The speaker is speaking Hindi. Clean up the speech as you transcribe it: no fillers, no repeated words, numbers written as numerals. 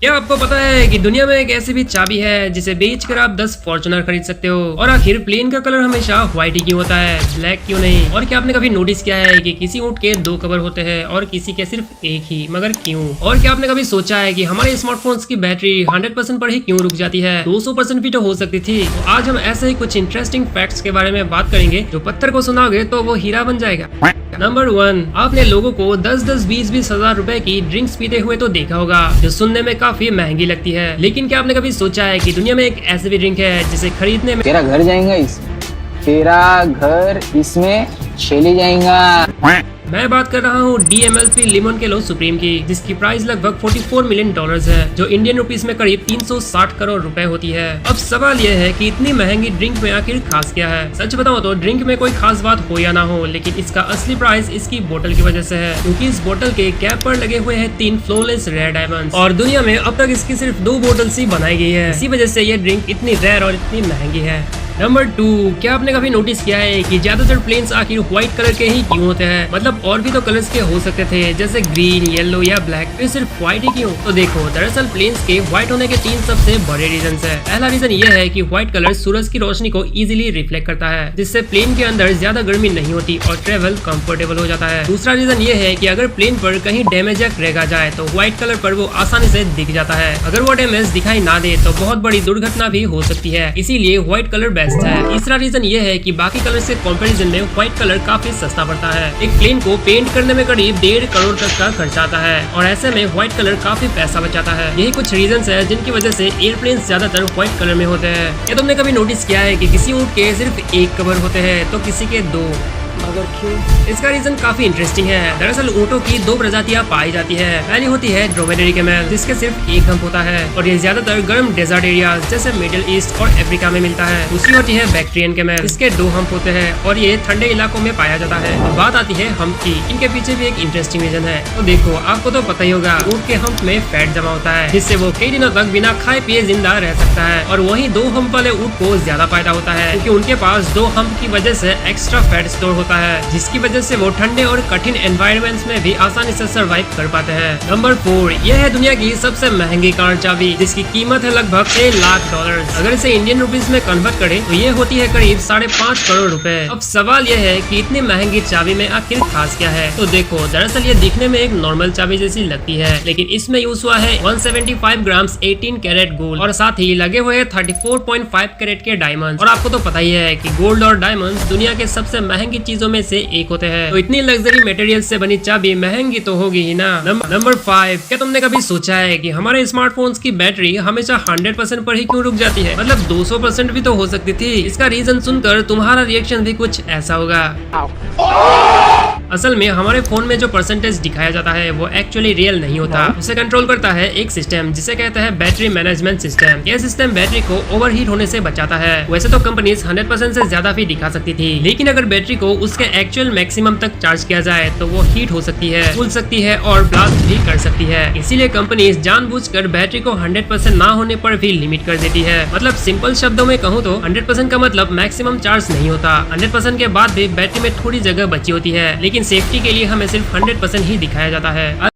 क्या आपको पता है कि दुनिया में एक ऐसी भी चाबी है जिसे बेचकर आप 10 फॉर्च्यूनर खरीद सकते हो। और आखिर प्लेन का कलर हमेशा व्हाइट ही क्यों होता है, ब्लैक क्यों नहीं? और क्या आपने कभी नोटिस किया है कि किसी ऊँट के 2 कवर होते हैं और किसी के सिर्फ एक ही, मगर क्यों? और क्या आपने कभी सोचा है कि हमारे स्मार्टफोन्स की बैटरी 100% पर ही क्यों रुक जाती है? 200% भी तो हो सकती थी। तो आज हम ऐसे ही कुछ इंटरेस्टिंग फैक्ट्स के बारे में बात करेंगे। जो पत्थर को सुनाओगे तो वो हीरा बन जाएगा। नंबर 1, आपने लोगों को 10-10, 20-20 हजार रुपए की ड्रिंक्स पीते हुए तो देखा होगा, जो सुनने में काफी महंगी लगती है। लेकिन क्या आपने कभी सोचा है कि दुनिया में एक ऐसी भी ड्रिंक है जिसे खरीदने में तेरा घर जाएगा तेरा घर इसमें चले जाएगा। मैं बात कर रहा हूँ DMLP लेमन के लो सुप्रीम की, जिसकी प्राइस लगभग $44 मिलियन है, जो इंडियन रुपीस में करीब 360 करोड़ रुपए होती है। अब सवाल यह है कि इतनी महंगी ड्रिंक में आखिर खास क्या है? सच बताऊं तो ड्रिंक में कोई खास बात हो या ना हो, लेकिन इसका असली प्राइस इसकी बोतल की वजह से है, क्योंकि इस बोतल के कैप पर लगे हुए हैं 3 फ्लोलेस रेयर डायमंड। और दुनिया में अब तक इसकी सिर्फ 2 बोतल्स ही बनाई गई है। इसी वजह से ये ड्रिंक इतनी रेयर और इतनी महंगी है। नंबर 2, क्या आपने कभी नोटिस किया है कि ज्यादातर प्लेन्स आखिर व्हाइट कलर के ही क्यों होते हैं? मतलब और भी तो कलर्स के हो सकते थे, जैसे ग्रीन, येलो या ब्लैक, फिर सिर्फ व्हाइट ही क्यों? तो देखो, दरअसल प्लेन्स के व्हाइट होने के 3 सबसे बड़े रीजन है। पहला रीजन ये है कि व्हाइट कलर सूरज की रोशनी को इजीली रिफ्लेक्ट करता है, जिससे प्लेन के अंदर ज्यादा गर्मी नहीं होती और ट्रेवल कंफर्टेबल हो जाता है। दूसरा रीजन ये है कि अगर प्लेन पर कहीं डैमेज या क्रैक आ जाए तो व्हाइट कलर पर वो आसानी से दिख जाता है। अगर वो डैमेज दिखाई ना दे तो बहुत बड़ी दुर्घटना भी हो सकती है, इसीलिए व्हाइट कलर बेस्ट है। तीसरा रीजन ये है कि बाकी कलर से कंपैरिजन में व्हाइट कलर काफी सस्ता पड़ता है। एक प्लेन को पेंट करने में करीब 1.5 करोड़ तक का खर्चा आता है, और ऐसे में व्हाइट कलर काफी पैसा बचाता है। यही कुछ रीजंस है जिनकी वजह से एयरप्लेन ज्यादातर व्हाइट कलर में होते हैं। क्या तुमने कभी नोटिस किया है कि किसी ऊँट के सिर्फ 1 कवर होते हैं तो किसी के 2? मगर क्यों? इसका रीजन काफी इंटरेस्टिंग है। दरअसल ऊँटों की 2 प्रजातियां पाई जाती है। पहली होती है ड्रोमेडरी कैमल, जिसके सिर्फ 1 हम्प होता है और ये ज्यादातर गर्म डेजर्ट एरियाज जैसे मिडिल ईस्ट और अफ्रीका में मिलता है। दूसरी होती है बैक्ट्रियन कैमल, जिसके 2 हम्प होते हैं और ये ठंडे इलाकों में पाया जाता है। अब बात आती है हम्प की। इनके पीछे भी एक इंटरेस्टिंग रीजन है। तो देखो, आपको तो पता ही होगा, ऊँट के हम्प में फैट जमा होता है, जिससे वो कई दिनों तक बिना खाए पिए जिंदा रह सकता है। और वही 2 हम्प वाले ऊँट को ज्यादा फायदा होता है, क्योंकि उनके पास 2 हम्प की वजह से एक्स्ट्रा फैट स्टोर होता है, जिसकी वजह से वो ठंडे और कठिन एनवायरनमेंट्स में भी आसानी से सरवाइव कर पाते हैं। नंबर 4, यह है दुनिया की सबसे महंगी कार चाबी, जिसकी कीमत है लगभग $6 लाख। अगर इसे इंडियन रुपीस में कन्वर्ट करें तो ये होती है करीब 5.5 करोड़ रुपए। अब सवाल यह है कि इतनी महंगी चाबी में आखिर खास क्या है? तो देखो, दरअसल ये दिखने में एक नॉर्मल चाबी जैसी लगती है, लेकिन इसमें यूज हुआ है 175 ग्राम्स 18 कैरेट गोल्ड, और साथ ही लगे हुए 34.5 कैरेट के डायमंड। और आपको तो पता ही है कि गोल्ड और डायमंड दुनिया के सबसे महंगी चीजों में से एक होते हैं, तो इतनी लग्जरी मटेरियल से बनी चाबी महंगी तो होगी ही ना। नंबर 5, क्या तुमने कभी सोचा है कि हमारे स्मार्टफोन्स की बैटरी हमेशा 100% पर ही क्यों रुक जाती है? मतलब 200% भी तो हो सकती थी। इसका रीजन सुनकर तुम्हारा रिएक्शन भी कुछ ऐसा होगा। असल में हमारे फोन में जो परसेंटेज दिखाया जाता है वो एक्चुअली रियल नहीं होता। उसे कंट्रोल करता है एक सिस्टम जिसे कहते हैं बैटरी मैनेजमेंट सिस्टम। यह सिस्टम बैटरी को ओवरहीट होने से बचाता है। वैसे तो कंपनीज 100% से ज्यादा भी दिखा सकती थी, लेकिन अगर बैटरी को उसके एक्चुअल मैक्सिमम तक चार्ज किया जाए तो वो हीट हो सकती है, फूल सकती है और ब्लास्ट भी कर सकती है। इसीलिए कंपनीज जानबूझकर बैटरी को 100% ना होने पर भी लिमिट कर देती है। मतलब सिंपल शब्दों में कहूँ तो 100% का मतलब मैक्सिमम चार्ज नहीं होता। 100% के बाद भी बैटरी में थोड़ी जगह बची होती है, लेकिन सेफ्टी के लिए हमें सिर्फ 100% ही दिखाया जाता है।